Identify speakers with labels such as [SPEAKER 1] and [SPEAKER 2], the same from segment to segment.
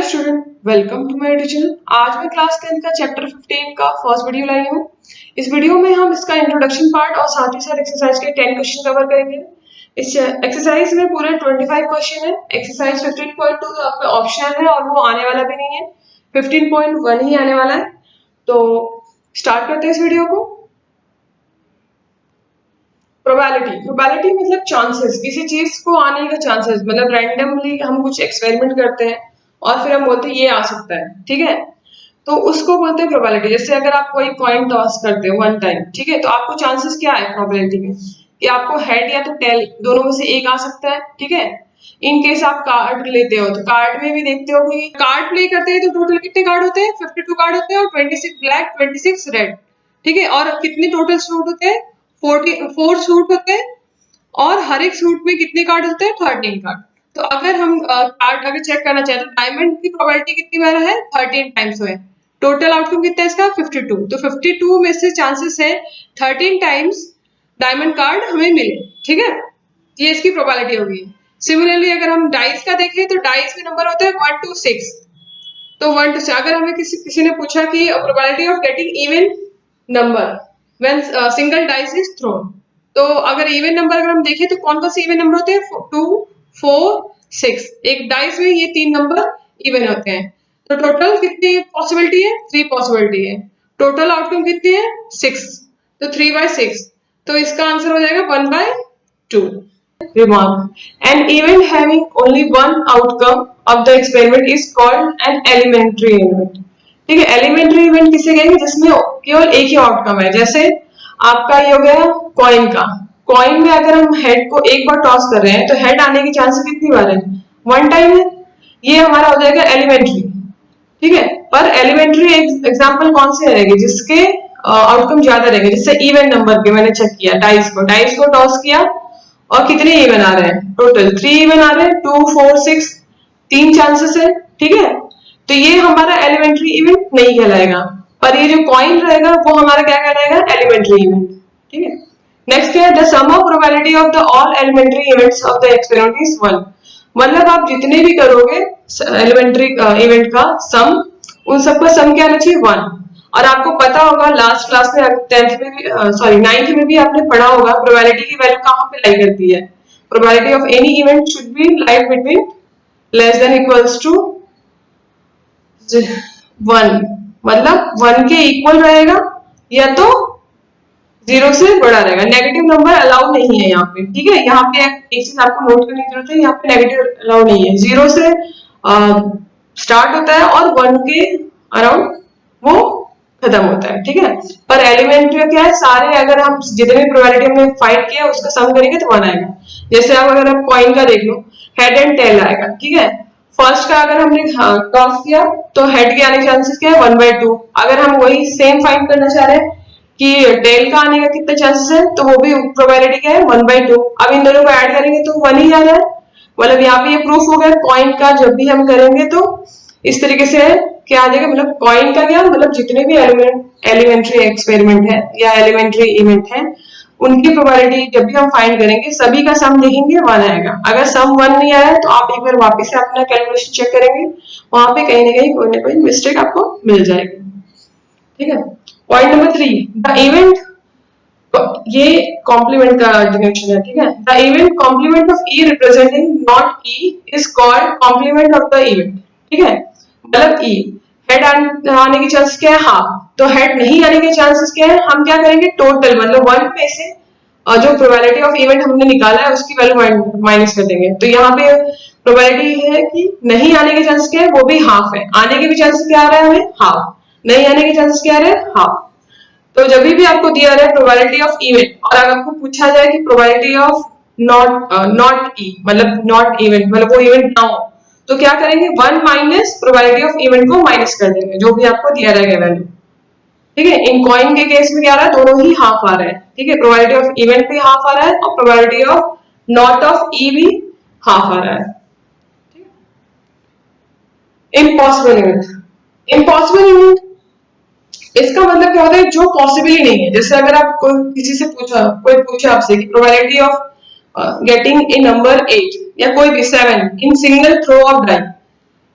[SPEAKER 1] Student, welcome to my YouTube channel. आज मैं class 10 का चैप्टर 15 का फर्स्ट वीडियो लाई हूँ। इस वीडियो में हम इसका इंट्रोडक्शन पार्ट और साथ ही साथ एक्सरसाइज के 10 क्वेश्चन कवर करेंगे। इस एक्सरसाइज में पूरे 25 क्वेश्चन है। एक्सरसाइज 15.2 तो आपका ऑप्शन है और वो आने वाला भी नहीं है, 15.1 ही आने वाला है। तो स्टार्ट करते हैं इस वीडियो को। प्रोबेबिलिटी मतलब चांसेस, किसी चीज को आने का चांसेस, मतलब रैंडमली हम कुछ एक्सपेरिमेंट करते हैं और फिर हम बोलते हैं ये आ सकता है, ठीक है, तो उसको बोलते हैं प्रोबेबिलिटी। जैसे अगर आप कोई कॉइन टॉस करते हो वन टाइम, ठीक है, तो आपको चांसेस क्या है प्रोबेबिलिटी में कि आपको हेड या तो टेल दोनों में से एक आ सकता है, ठीक है। इन केस आप कार्ड लेते हो तो कार्ड में भी देखते हो कि कार्ड प्ले करते हैं तो टोटल कितने कार्ड होते हैं, 52 कार्ड होते हैं और 26 ब्लैक 26 रेड, ठीक है। और कितने टोटल सूट होते हैं, 44 सूट होते हैं और हर एक सूट में कितने कार्ड होते हैं, 13 कार्ड। तो अगर हम कार्ड अगर चेक करना चाहें तो डायमंड की प्रोबेबिलिटी कितनी बार है, 13 टाइम्स है। टोटल आउटकम कितना है इसका, 52। तो 52 में से चांसेस है 13 टाइम्स डायमंड कार्ड हमें मिले, ठीक है। ये इसकी प्रोबेबिलिटी होगी। सिमिलरली अगर हम डाइस का देखें तो डाइस में नंबर होता है 1 to 6। तो 1 to 6 अगर हमें किसी ने पूछा कि probability of getting even number when single dice is throne, तो अगर इवन नंबर अगर हम देखें तो कौन कौन से इवन नंबर होते हैं, 2 4 6। एक डाइस में ये 3 नंबर इवन होते हैं। तो टोटल कितनी पॉसिबिलिटी है, 3 पॉसिबिलिटी है। टोटल आउटकम कितनी है, 6। तो 3/6, तो इसका आंसर हो जाएगा 1/2। Remark: An event having only one outcome of the experiment is called an elementary event. ठीक है, एलिमेंट्री इवेंट किसे कहेंगे, जिसमें केवल एक ही आउटकम है। जैसे आपका ये हो गया कॉइन का, कॉइन में अगर हम हेड को एक बार टॉस कर रहे हैं तो हेड आने की चांसेस कितनी बार है, 1 टाइम है। ये हमारा हो जाएगा एलिमेंट्री, ठीक है। पर एलिमेंट्री एग्जांपल कौन से रहेगी, जिसके आउटकम ज्यादा रहेंगे। जैसे इवन नंबर के मैंने चेक किया, डाइस को टॉस किया और कितने इवन आ रहे हैं, टोटल 3 इवन आ रहे हैं, 2 4 6, 3 चांसेस है, ठीक है। तो ये हमारा एलिमेंट्री इवेंट नहीं कहलाएगा। पर ये जो कॉइन रहेगा वो हमारा क्या कहलाएगा, एलिमेंट्री इवेंट, ठीक है। नेक्स्ट है the sum of probability of the all elementary events of the experiment is 1। मतलब आप जितने भी करोगे एलिमेंट्री इवेंट का सम, उन सबका सम क्या आना चाहिए, 1। और आपको पता होगा लास्ट क्लास में 10th में भी नाइन्थ में भी आपने पढ़ा होगा प्रोबेबिलिटी की वैल्यू कहाँ पे लाई करती है। Probability of any event should be lie between less than equals to 1, मतलब 1 के इक्वल रहेगा या तो 0 से बड़ा रहेगा। नेगेटिव नंबर अलाउ नहीं है यहाँ पे, ठीक है। यहाँ पे एक चीज आपको नोट करने की जरूरत है, यहाँ पे नेगेटिव अलाउ नहीं है। 0 से स्टार्ट होता है और 1 के अराउंड वो खत्म होता है, ठीक है। पर एलिमेंट में क्या है, सारे अगर हम जितने भी प्रोबेबिलिटी हमने फाइंड किया उसका सम करेंगे तो 1 आएगा। जैसे आप अगर आप कॉइन का देख लो, हेड एंड टेल आएगा, ठीक है। फर्स्ट का अगर हमने टॉस किया तो हेड के आने के चांसेस क्या है, 1/2। अगर हम वही सेम फाइंड करना चाह रहे हैं कि टेल का आने का कितना चांसेस है, तो वो भी प्रोबेबिलिटी क्या है, 1/2। अब इन दोनों को ऐड करेंगे तो 1 ही आ रहा है। मतलब यहाँ पे ये प्रूफ हो गया कॉइन का जब भी हम करेंगे तो इस तरीके से क्या आ जाएगा, मतलब कॉइन का क्या, मतलब जितने भी एलिमेंट्री एक्सपेरिमेंट है या एलिमेंट्री इवेंट है उनकी प्रोबेबिलिटी जब भी हम फाइंड करेंगे सभी का सम देखेंगे 1 आएगा। अगर सम 1 नहीं आया तो आप एक बार वापस से अपना कैलकुलेशन चेक करेंगे, वहां पे कहीं ना कोई मिस्टेक आपको मिल जाएगी, ठीक है। पॉइंट नंबर 3, द इवेंट, ये कॉम्प्लीमेंट का डिफिनेशन है, ठीक है। The event complement of E representing not E is called complement of the event, ठीक है। मतलब ई हेड आने की चांसेस क्या है, हाफ। तो हेड नहीं आने के चांसेस क्या है, हम क्या करेंगे टोटल, मतलब 1 में से जो प्रोबेबिलिटी ऑफ इवेंट हमने निकाला है उसकी वैल्यू माइनस कर देंगे। तो यहाँ पे प्रोबेबिलिटी है कि नहीं आने के चांसेस क्या है, वो भी हाफ है। आने के भी चांसेस क्या आ रहा है हमें, हाफ। नहीं आने के चांसेस क्या आ रहे हैं, हाफ। तो जब भी आपको दिया रहा है प्रोबेबिलिटी ऑफ इवेंट और अगर आपको पूछा जाए कि प्रोबेबिलिटी ऑफ नॉट ई, मतलब नॉट इवेंट, मतलब वो इवेंट ना हो, तो क्या करेंगे, 1 माइनस प्रोबेबिलिटी ऑफ इवेंट को माइनस कर देंगे जो भी आपको दिया रहेगा वैल्यू, ठीक है। इन कॉइन के केस में क्या आ रहा है, दोनों ही हाफ आ रहा है, ठीक है। प्रोबेबिलिटी ऑफ इवेंट भी हाफ आ रहा है और प्रोबेबिलिटी ऑफ नॉट ऑफ ई भी हाफ आ रहा है। इम्पॉसिबल इवेंट, इम्पॉसिबल इवेंट इसका मतलब क्या होता है, जो पॉसिबल ही नहीं है। जैसे अगर आप किसी से कोई पूछा आपसे कि probability of getting a number 8 या कोई भी 7 in single throw of die,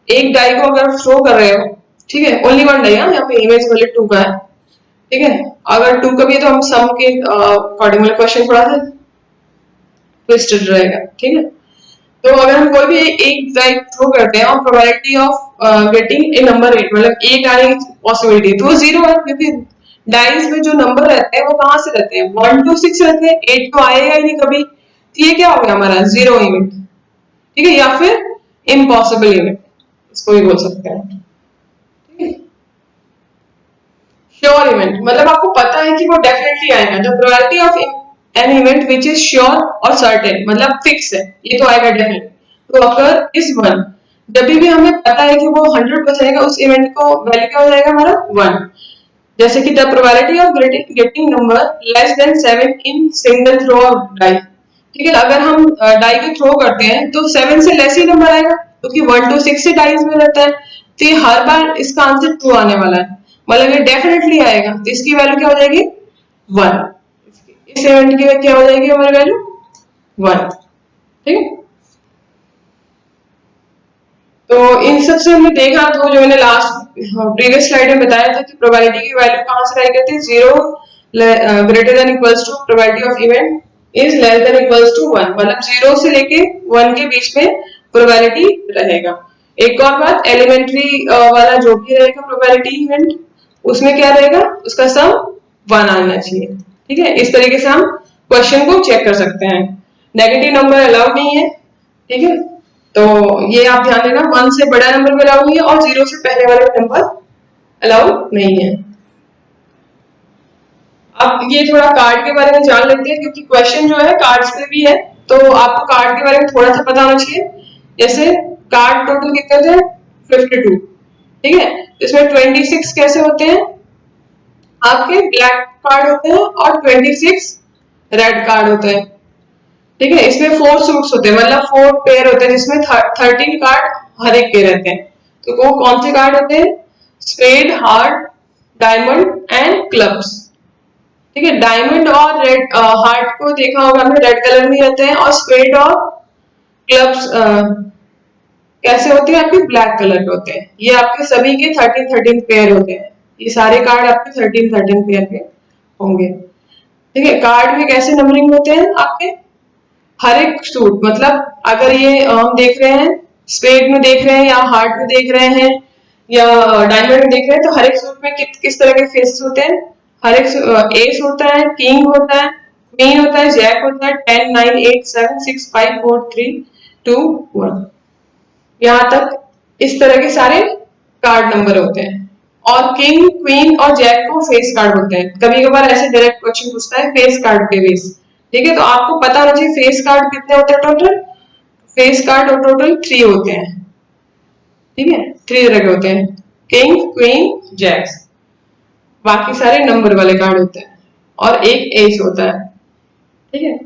[SPEAKER 1] एक डाई को अगर थ्रो कर रहे हो, ठीक है, ओनली वन डाई, यहाँ पे इमेज वैल्यू 2 का है, ठीक है, अगर 2 का भी है तो हम सम के अकॉर्डिंग वाला क्वेश्चन पढ़ा थे, ट्विस्टेड रहेगा, ठीक है। तो अगर हम कोई भी एक डाई थ्रो करते हैं और probability of getting a number 8, मतलब 8 आने की पॉसिबिलिटी, तो 0 है, क्योंकि डाइस में जो नंबर रहते हैं वो कहाँ से रहते हैं, 1 to 6 रहते हैं, 8 तो आएगा ही नहीं कभी, तो ये क्या हो गया हमारा जीरो इवेंट, ठीक है, या फिर इम्पॉसिबल इवेंट इसको भी बोल सकते हैं, ठीक है। श्योर इवेंट मतलब आपको पता है कि वो डेफिनेटली आएगा, जो probability of an event which is sure और सर्टेन, मतलब फिक्स है, ये तो आएगा डेफिनेटली। तो अगर इस वन, जब भी हमें पता है कि वो 100% आएगा, उस इवेंट को वैल्यू क्या हो जाएगा हमारा 1। जैसे कि the probability of getting number less than 7 in single throw of die, ठीक है, अगर हम डाई को थ्रो करते हैं तो 7 से लेस ही नंबर आएगा, क्योंकि 1 to 6 से डाइज में रहता है, तो ये हर बार इसका आंसर 2 आने वाला है, मतलब ये डेफिनेटली आएगा, तो इसकी वैल्यू क्या हो जाएगी 1, इस इवेंट की क्या हो जाएगी हमारी वैल्यू 1, ठीक है। तो इन सबसे हमने देखा, तो जो मैंने लास्ट प्रीवियस स्लाइड में बताया था कि प्रोबेबिलिटी की वैल्यू कहां से आई करती है, 0 greater than equals to probability of event is less than equals to 1, मतलब 0 से लेके 1 के बीच में प्रोबेबिलिटी रहेगा। एक और बात, एलिमेंट्री वाला जो भी रहेगा प्रोबेबिलिटी इवेंट, उसमें क्या रहेगा, उसका सम 1 आना चाहिए, ठीक है। इस तरीके से हम क्वेश्चन को चेक कर सकते हैं, नेगेटिव नंबर अलाउड नहीं है, ठीक है। तो ये आप ध्यान देना, 1 से बड़ा नंबर भी अलाउड नहीं है और 0 से पहले वाले नंबर अलाउड नहीं है। अब ये थोड़ा कार्ड के बारे में जान लेते हैं, क्योंकि क्वेश्चन जो है कार्ड्स पे भी है, तो आपको कार्ड के बारे में थोड़ा सा पता होना चाहिए। जैसे कार्ड टोटल कितने थे, 52, ठीक है, इसमें 26 कैसे होते हैं, आपके ब्लैक कार्ड होते हैं और 26 रेड कार्ड होते हैं, ठीक है। इसमें 4 सूट्स होते हैं, मतलब 4 पेयर होते हैं, जिसमें 13 कार्ड हर एक के रहते हैं। तो वो कौन से कार्ड होते हैं, spade, heart, diamond and clubs, ठीक है। डायमंड और रेड हार्ट को देखा होगा हमने, रेड कलर में रहते हैं, और स्पेड और क्लब्स कैसे होते हैं, आपके ब्लैक कलर के होते हैं। ये आपके सभी के 13 पेयर होते हैं, ये सारे कार्ड आपके 13 पेयर के होंगे, ठीक है। कार्ड में कैसे नंबरिंग होते हैं आपके, हर एक सूट, मतलब अगर ये हम देख रहे हैं, स्पेड में देख रहे हैं या हार्ट में देख रहे हैं या डायमंड में देख रहे हैं, तो हर एक सूट में किस तरह के फेसेस होते हैं, हर एक एस होता है, किंग होता है, क्वीन होता है, जैक होता है, 10 9 8 7 6 5 4 3 2 1, यहाँ तक इस तरह के सारे कार्ड नंबर होते हैं। और किंग, क्वीन और जैक को फेस कार्ड होते हैं। कभी कभार ऐसे डायरेक्ट क्वेश्चन पूछता है फेस कार्ड के बेस, ठीक है। तो आपको पता होना चाहिए फेस कार्ड कितने होते हैं टोटल, फेस कार्ड और टोटल 3 होते हैं, ठीक है, 3 तरह के होते हैं, किंग, क्वीन, जैक्स, बाकी सारे नंबर वाले कार्ड होते हैं, और एक एस होता है, ठीक है।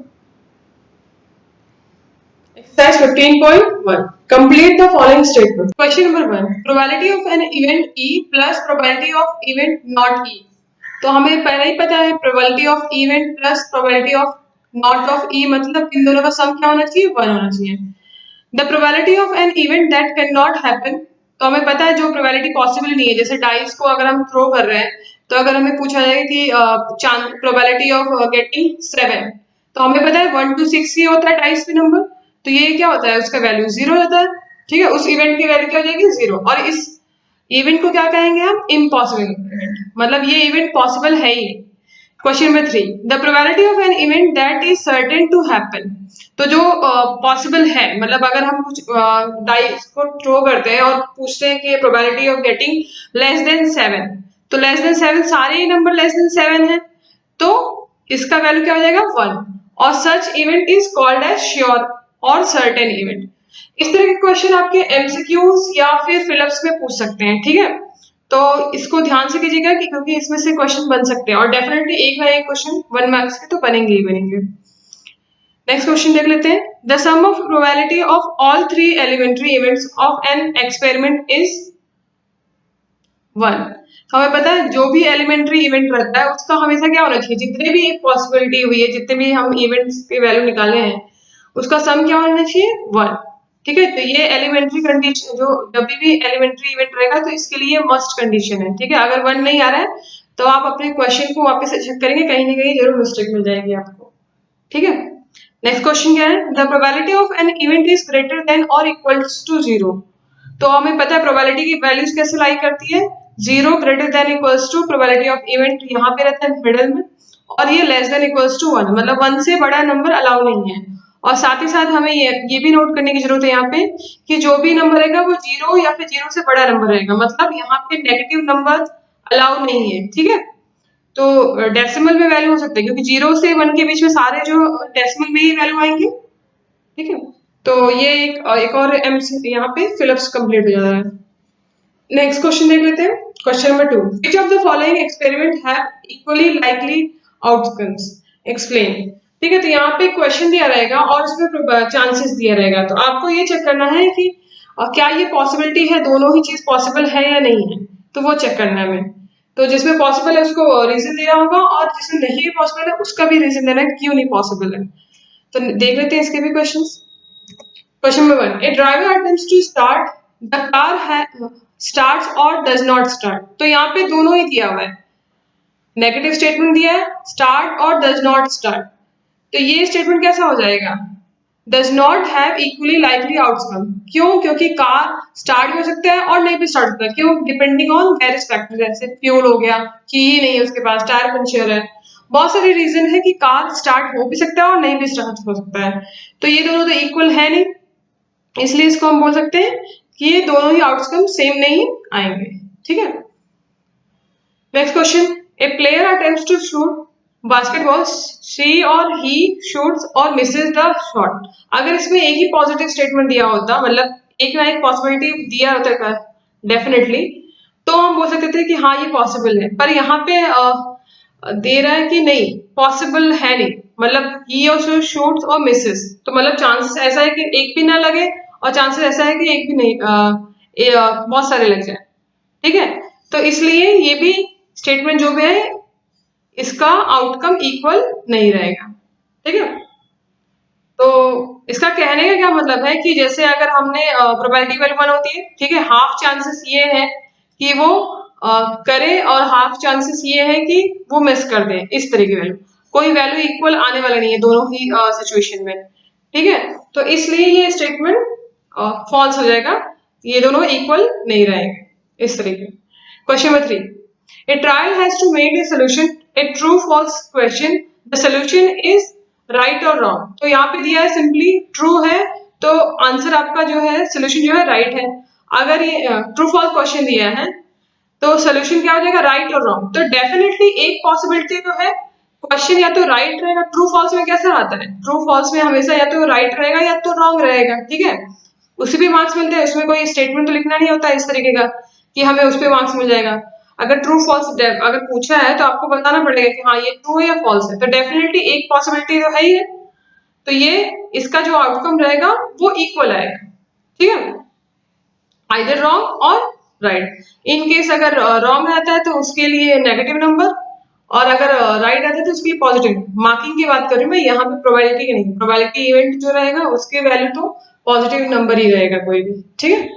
[SPEAKER 1] Exercise 15.1. Complete the following statement. Question number 1. Probability of an event E plus probability of event not E. तो हमें पहले ही पता है probability of event plus probability of not of E, मतलब इन दोनों का सम क्या होना चाहिए, 1 होना चाहिए। The probability of an event that cannot happen, तो हमें पता है जो probability possible नहीं है, जैसे डाइस को अगर हम थ्रो कर रहे हैं, तो अगर हमें पूछा जाए कि probability of getting 7, तो हमें पता है 1 to 6 ही होता है डाइस पे नंबर, तो ये क्या होता है, उसका वैल्यू 0 होता है, ठीक है। उस इवेंट की वैल्यू क्या हो जाएगी 0, और इस इवेंट को क्या कहेंगे हम, इम्पॉसिबल इवेंट, मतलब ये इवेंट पॉसिबल है ही। Question number 3. The probability of an event that is certain to happen, तो जो पॉसिबल है, मतलब अगर हम कुछ डाइस को थ्रो करते हैं और पूछते हैं कि probability of getting less than 7, तो लेस देन 7 सारे ही नंबर लेस देन 7 है, तो इसका वैल्यू क्या हो जाएगा 1, और such event is called as sure और सर्टेन इवेंट। इस तरह के क्वेश्चन आपके एमसीक्यूज या फिर फिलअप्स में पूछ सकते हैं, ठीक है। तो इसको ध्यान से कीजिएगा कि क्योंकि इसमें से क्वेश्चन बन सकते हैं, और डेफिनेटली एक ना एक क्वेश्चन 1 मार्क्स के तो बनेंगे ही बनेंगे। नेक्स्ट क्वेश्चन देख लेते हैं। The sum of probability of all 3 elementary events of an experiment is 1। हमें पता है जो भी एलिमेंट्री इवेंट रहता है उसका हमेशा क्या होना चाहिए, जितने भी पॉसिबिलिटी हुई है, जितने भी हम इवेंट्स के वैल्यू निकाले हैं, उसका सम क्या होना चाहिए 1, ठीक है, तो ये एलिमेंट्री कंडीशन, जो जब भी एलिमेंट्री इवेंट रहेगा तो इसके लिए मस्ट कंडीशन है। ठीक है, अगर 1 नहीं आ रहा है तो आप अपने क्वेश्चन को वापस से चेक करेंगे, कहीं ना कहीं जरूर मिस्टेक मिल जाएगी आपको। ठीक है, नेक्स्ट क्वेश्चन क्या है, the probability of an event is greater than और इक्वल्स टू 0। तो हमें पता है प्रोबेबिलिटी की वैल्यूज कैसे लाई करती है, 0 greater than equals to probability of event यहाँ पे रहता है मिडल में, और ये लेस देन इक्वल्स टू 1, मतलब 1 से बड़ा नंबर अलाउ नहीं है। और साथ ही साथ हमें ये भी नोट करने की जरूरत है यहाँ पे कि जो भी नंबर रहेगा वो 0 या फिर 0 से बड़ा नंबर रहेगा, मतलब यहाँ पे नेगेटिव नंबर अलाउ नहीं है। ठीक है, तो डेसिमल में वैल्यू हो सकता है, क्योंकि 0 से 1 के बीच में सारे जो डेसिमल में ही वैल्यू आएंगे। ठीक है, तो ये एक और एम यहाँ पे फिलअप्स कंप्लीट हो जा रहा है। नेक्स्ट क्वेश्चन देख लेते हैं, question number 2, which of the following experiment have equally likely outcomes, explain. ठीक है, तो यहाँ पे क्वेश्चन दिया रहेगा और इसमें चांसेस दिया रहेगा, तो आपको ये चेक करना है कि क्या ये पॉसिबिलिटी है, दोनों ही चीज पॉसिबल है या नहीं है, तो वो चेक करना है हमें। तो जिसमें पॉसिबल है उसको रीजन देना होगा, और जिसमें नहीं पॉसिबल है उसका भी रीजन देना है क्यों नहीं पॉसिबल है। तो देख लेते हैं इसके भी questions. Question number 1. A driver attempts to start, the car starts or does not start. तो यहाँ पे दोनों ही दिया हुआ है, नेगेटिव स्टेटमेंट दिया है, स्टार्ट और डज नॉट स्टार्ट। तो ये स्टेटमेंट कैसा हो जाएगा, does not have equally likely outcome. क्यों, क्योंकि कार स्टार्ट भी हो सकता है और नहीं भी स्टार्ट होता है। क्यों, डिपेंडिंग ऑन वेरियस फैक्टर, जैसे फ्यूल हो गया, की ही नहीं है उसके पास, टायर पंचर है, बहुत सारे रीजन है कि कार स्टार्ट हो भी सकता है और नहीं भी स्टार्ट हो सकता है। तो ये दोनों तो इक्वल है नहीं, इसलिए इसको हम बोल सकते हैं कि ये दोनों ही आउटकम सेम नहीं आएंगे। ठीक है, next question, a player attempts to shoot basketball, she or he shoots or misses the shot. अगर इसमें एक ही पॉजिटिव स्टेटमेंट दिया होता, मतलब एक ना एक पॉसिबिलिटी दिया होता डेफिनेटली, तो हम बोल सकते थे कि हाँ ये पॉसिबल है, पर यहाँ पे दे रहा है कि नहीं पॉसिबल है नहीं, मतलब ही और शूट्स और मिसेस, तो मतलब चांसेस ऐसा है कि एक भी ना लगे और चांसेस ऐसा है कि एक भी नहीं बहुत सारे लग जाए। ठीक है, तो इसलिए ये भी स्टेटमेंट जो भी है इसका आउटकम इक्वल नहीं रहेगा। ठीक है, तो इसका कहने का क्या मतलब है कि जैसे अगर हमने प्रोबेबिलिटी वैल्यू 1 होती है, ठीक है, हाफ चांसेस ये है कि वो करे और हाफ चांसेस ये है कि वो मिस कर दे, इस तरह की वैल्यू, कोई वैल्यू इक्वल आने वाला नहीं है दोनों ही सिचुएशन में। ठीक है, तो इसलिए ये स्टेटमेंट फॉल्स हो जाएगा, ये दोनों इक्वल नहीं रहेंगे इस तरीके। Question number 3, a trial has to make a solution a true false question, the solution is right or wrong। तो यहाँ पे दिया है सिंपली ट्रू है, तो आंसर आपका जो है सोल्यूशन जो है राइट है। अगर ये ट्रू फॉल्स क्वेश्चन दिया है तो सोल्यूशन क्या हो जाएगा, राइट और रॉन्ग। तो डेफिनेटली एक पॉसिबिलिटी तो है, क्वेश्चन या तो राइट रहेगा, ट्रू फॉल्स में कैसा आता है, ट्रू फॉल्स में हमेशा या तो राइट रहेगा या तो रॉन्ग रहेगा। ठीक है, उसी भी मार्क्स मिलते हैं, उसमें कोई स्टेटमेंट तो लिखना नहीं होता इस तरीके का कि हमें उस पर मार्क्स मिल जाएगा। अगर ट्रू फॉल्स अगर पूछा है तो आपको बताना पड़ेगा कि हाँ ये ट्रू है या फॉल्स है, तो डेफिनेटली एक पॉसिबिलिटी तो है ही है, तो ये इसका जो आउटकम रहेगा वो इक्वल आएगा। ठीक है, आइदर रॉन्ग और राइट। इन केस अगर रॉन्ग रहता है तो उसके लिए नेगेटिव नंबर, और अगर राइट रहता है तो उसके लिए पॉजिटिव। मार्किंग की बात कर रही हूँ मैं यहाँ पे, प्रोबेबिलिटी की नहीं, प्रोबेबिलिटी इवेंट जो रहेगा उसके वैल्यू तो पॉजिटिव नंबर ही रहेगा कोई भी। ठीक है,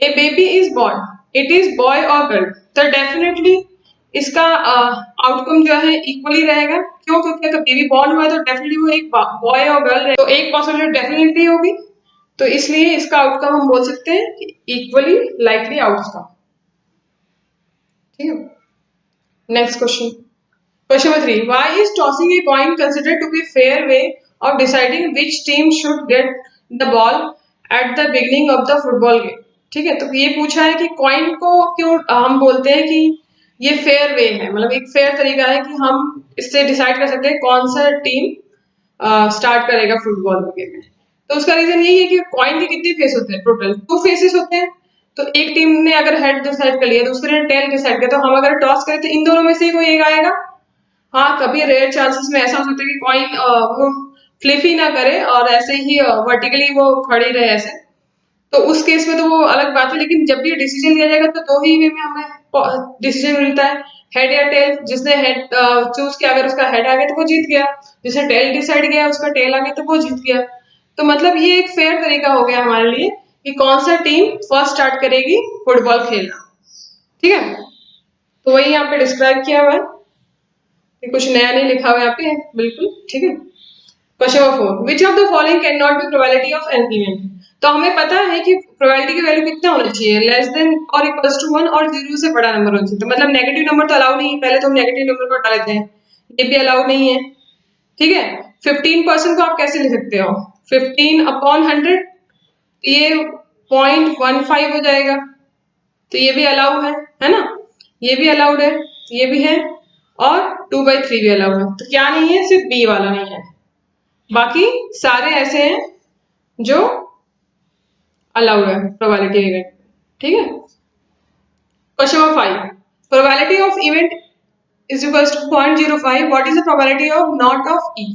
[SPEAKER 1] a baby is born, it is boy और गर्ल, तो डेफिनेटली इसका आउटकम जो है इक्वली रहेगा। क्यों, क्योंकि अगर बेबी बॉर्न हुआ है तो डेफिनेटली वो एक बॉय और गर्ल, तो एक पॉसिबिलिटी डेफिनेटली होगी, तो इसलिए इसका आउटकम हम बोल सकते हैं कि इक्वली लाइकली आउटकम। ठीक है, next question, question number 3, why is tossing a coin considered to be fair way of deciding which team should get the ball at the beginning of the football game. ठीक है, तो ये पूछा है कि coin को क्यों हम बोलते हैं कि ये फेयर वे है, मतलब एक फेयर तरीका है कि हम इससे डिसाइड कर सकते हैं कौन सा टीम स्टार्ट करेगा फुटबॉल गेम में। तो उसका रीजन यही है कि कॉइन के कितने फेस होते हैं, टोटल 2 फेसेस होते हैं। तो एक टीम ने अगर हेड डिसाइड कर लिया, दूसरे ने टेल डिसाइड किया, तो हम अगर टॉस करें तो इन दोनों में से ही कोई एक आएगा। हाँ, कभी रेयर चांसेस में ऐसा हो सकता है कि कॉइन वो फ्लिप ही ना करे और ऐसे ही वर्टिकली वो खड़ी रहे ऐसे, तो उस केस में तो वो अलग बात है। लेकिन जब भी डिसीजन लिया जाएगा तो 2 ही वे में हमें डिसीजन मिलता है, हेड या टेल। जिसने हेड चूज किया, अगर उसका हेड आ गया तो वो जीत गया, जिसने टेल डिसाइड किया उसका टेल आ गया तो वो जीत गया। तो मतलब ये एक फेयर तरीका हो गया हमारे लिए कि कौन सा टीम फर्स्ट स्टार्ट करेगी फुटबॉल खेलना। ठीक है, तो वही यहाँ पे डिस्क्राइब किया हुआ है, कुछ नया नहीं लिखा हुआ है यहाँ पे, बिल्कुल ठीक है। Question number 4, which of the following can not be probability of an event. तो हमें पता है कि प्रोबेबिलिटी की वैल्यू कितना होना चाहिए, लेस देन और इक्वल्स टू 1 और 0 से बड़ा नंबर होना चाहिए। तो मतलब नेगेटिव नंबर तो अलाउ नहीं है, पहले तो हम नेगेटिव नंबर को हटा लेते हैं, ये भी अलाउ नहीं है। ठीक है, 15% को आप कैसे लिख सकते हो, 15/100, ये 0.15 हो जाएगा, तो ये भी अलाउ है ना, ये भी अलाउड है, ये भी है, और 2/3 भी अलाउड है। तो क्या नहीं है, सिर्फ बी वाला नहीं है, बाकी सारे ऐसे हैं जो अलाउड है प्रोबेबिलिटी इवेंट। ठीक है, question number 5, probability of event is equals to 0.05, what is the probability of not of E.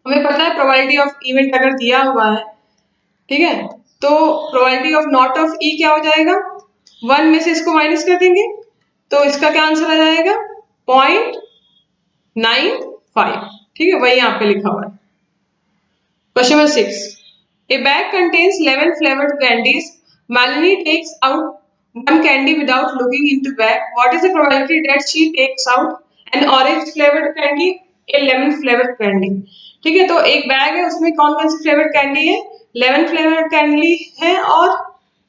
[SPEAKER 1] हमें पता है प्रोबेबिलिटी ऑफ इवेंट अगर दिया हुआ है, ठीक है, तो प्रोबेबिलिटी ऑफ नॉट ऑफ ई क्या हो जाएगा, 1 में से इसको माइनस कर देंगे, तो इसका क्या आंसर आ जाएगा, 0.95। ठीक है, वही यहाँ पे लिखा हुआ है। Question number 6. A bag contains 11 flavored candies. Malini takes out one candy without looking into bag. What is the probability that she takes out an orange flavored candy, a lemon flavored candy? ठीक है, तो एक bag है, उसमें कौन कौन सी flavoured candy है, 11 flavoured candy है और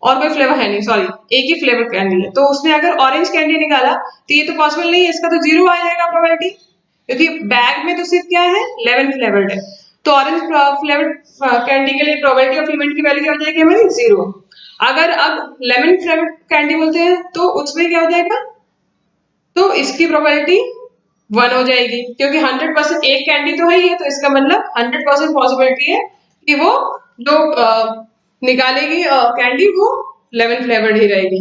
[SPEAKER 1] कोई फ्लेवर है नहीं, सॉरी एक ही फ्लेवर कैंडी है। तो उसने अगर ऑरेंज कैंडी निकाला तो ये तो पॉसिबल नहीं है, इसका तो 0 आ जाएगा प्रोबेबिलिटी, क्योंकि बैग में तो सिर्फ क्या है, 11 फ्लेवर्ड है। तो ऑरेंज फ्लेवर्ड कैंडी के लिए प्रोबेबिलिटी ऑफ इवेंट की वैल्यू क्या हो जाएगी हमारी, 0। अगर अब लेमन फ्लेवर्ड कैंडी बोलते हैं तो उसमें क्या हो जाएगा, तो इसकी प्रोबेबिलिटी 1 हो जाएगी, क्योंकि 100% एक कैंडी तो है ही है, तो इसका मतलब 100% पॉसिबिलिटी है कि वो जो निकालेगी कैंडी वो 11 फ्लेवर्ड ही रहेगी।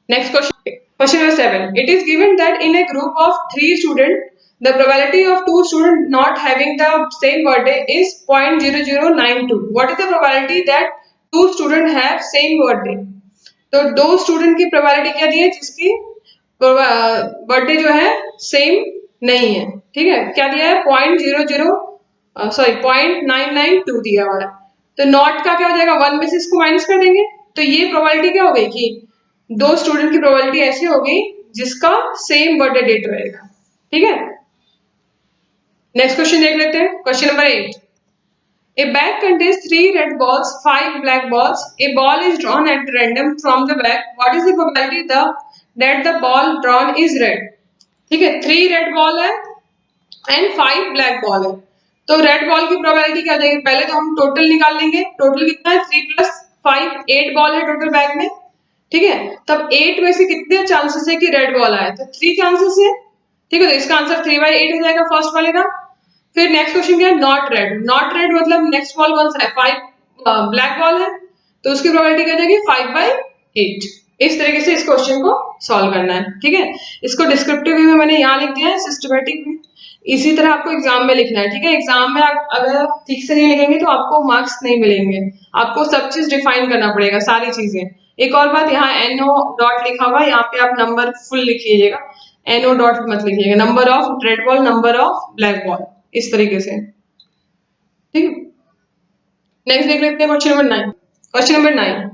[SPEAKER 1] Next question, question number 7, it is given that in A group of 3 student the probability of 2 students not having the same birthday is 0.0092. What is the probability that 2 students have same birthday? तो 2 student की probability क्या दी है, जिसकी birthday जो है same नहीं है। ठीक है, क्या दिया है, 0.992 दिया हुआ है। तो नॉट का क्या हो जाएगा, 1 में से इसको माइनस कर देंगे, तो ये प्रोबेबिलिटी क्या हो गई कि 2 स्टूडेंट की प्रोबेबिलिटी ऐसी हो गई जिसका सेम बर्थडे डेट रहेगा। ठीक है, नेक्स्ट क्वेश्चन देख लेते हैं। Question number 8, A bag contains 3 red balls, 5 black balls. A ball is drawn at random from the bag. What is the probability that the ball drawn is red? ठीक है, 3 red ball है and 5 black ball है। तो red ball की probability क्या हो जाएगी, पहले तो हम टोटल निकाल लेंगे, टोटल कितना है, 3 + 5, 8 बॉल है टोटल बैग में। ठीक है, तब 8 में से कितने चांसेस है कि रेड बॉल आए, तो 3 चांसेस है। ठीक है, तो इसका आंसर 3/8 हो जाएगा फर्स्ट वाले का। फिर नेक्स्ट क्वेश्चन क्या है, नॉट रेड। नॉट रेड मतलब नेक्स्ट बॉल कौन सा है, 5 ब्लैक बॉल है, तो उसकी प्रोबेबिलिटी क्या हो जाएगी, 5/8। इस तरीके से इस क्वेश्चन को सॉल्व करना है। ठीक है, इसको डिस्क्रिप्टिव वे में मैंने यहाँ लिख दिया है, सिस्टमैटिक में इसी तरह आपको एग्जाम में लिखना है। ठीक है, एग्जाम में अगर आप ठीक से नहीं लिखेंगे तो आपको मार्क्स नहीं मिलेंगे, आपको सब चीज डिफाइन करना पड़ेगा, सारी चीजें। एक और बात, यहाँ NO डॉट लिखा हुआ है, यहाँ पे आप नंबर फुल लिख लीजिएगा, NO डॉट मत लिखिएगा, number of red ball, number of black ball, इस तरीके से। ठीक है, नेक्स्ट देख लेते हैं question number 9। Question number 9,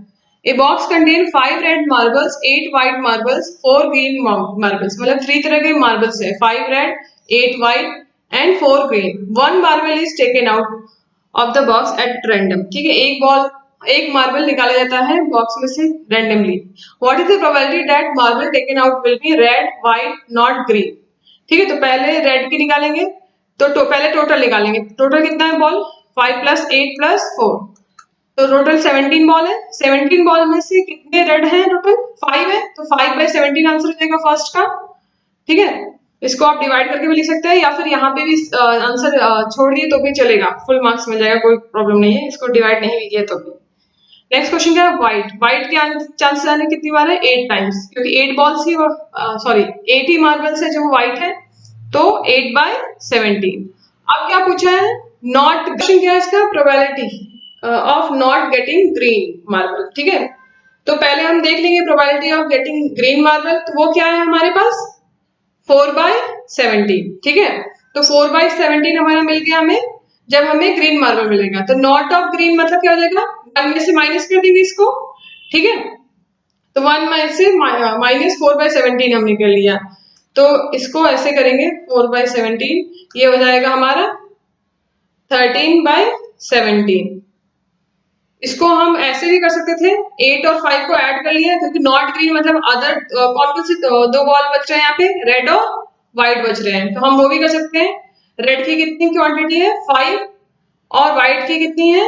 [SPEAKER 1] a box contain 5 red marbles, 8 white marbles, 4 green marbles. मतलब 3 तरह के मार्बल्स है, 5 red, 8 white and 4 green. 1 marble is taken out of the box at random. ठीक है, एक मार्बल निकाला जाता है बॉक्स में से randomly. What is the probability that marble taken out will be red, white, not green. ठीक है, तो पहले रेड की निकालेंगे, तो पहले टोटल निकालेंगे, टोटल कितना है बॉल, 5 + 8 + 4, तो टोटल 17 बॉल है। 17 बॉल में से कितने रेड हैं, टोटल 5 है, तो 5/17 आंसर हो जाएगा फर्स्ट का। ठीक है, इसको आप डिवाइड करके भी लिख सकते हैं, या फिर यहाँ पे भी आंसर छोड़ दिए तो भी चलेगा, फुल मार्क्स मिल जाएगा, कोई प्रॉब्लम नहीं है, इसको डिवाइड नहीं भी किया तो भी। नेक्स्ट क्वेश्चन क्या है, व्हाइट। व्हाइट के चांसेस आने कितनी बार है, 8 टाइम्स, क्योंकि 8 बॉल्स की सॉरी 8 ही मार्बल्स है जो व्हाइट है, तो 8/17। अब क्या पूछा है, नॉट, क्वेश्चन क्या है इसका, probability of not getting green marble. ठीक है, तो पहले हम देख लेंगे probability of getting green marble, तो वो क्या है हमारे पास, 4/17। ठीक है, तो 4/17 हमारा मिल गया हमें। जब हमें ग्रीन मार्बल मिलेगा। तो नॉट ऑफ ग्रीन मतलब क्या हो जाएगा, 1 में से माइनस कर देंगे इसको, ठीक है। तो 1 में से माइनस 4/17 हमने कर लिया, तो इसको ऐसे करेंगे 4/17, ये हो जाएगा हमारा 13/17। इसको हम ऐसे भी कर सकते थे, 8 और 5 को ऐड कर लिया, क्योंकि नॉट ग्रीन मतलब अदर कौन कौन से दो बॉल बच रहे हैं यहाँ पे, रेड और व्हाइट बच रहे हैं, तो हम वो भी कर सकते हैं। रेड की कितनी क्वांटिटी है 5, और व्हाइट की कितनी है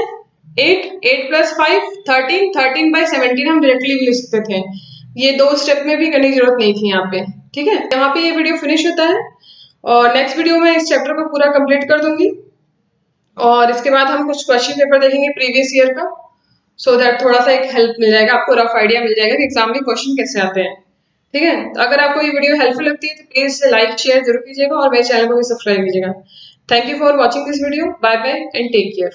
[SPEAKER 1] 8, 8 + 5 13, 13/17 हम डायरेक्टली भी लिख सकते थे, ये 2 स्टेप में भी करने की जरूरत नहीं थी यहाँ पे, ठीक है। यहाँ पे ये वीडियो फिनिश होता है, और नेक्स्ट वीडियो में इस चैप्टर को पूरा कंप्लीट कर दूंगी, और इसके बाद हम कुछ क्वेश्चन पेपर देखेंगे प्रीवियस ईयर का, सो दैट थोड़ा सा एक हेल्प मिल जाएगा आपको, रफ आइडिया मिल जाएगा कि एग्जाम में क्वेश्चन कैसे आते हैं, ठीक है। तो अगर आपको ये वीडियो हेल्पफुल लगती है तो प्लीज लाइक शेयर जरूर कीजिएगा, और मेरे चैनल को भी सब्सक्राइब कीजिएगा। Thank you for watching this video, bye bye and take care.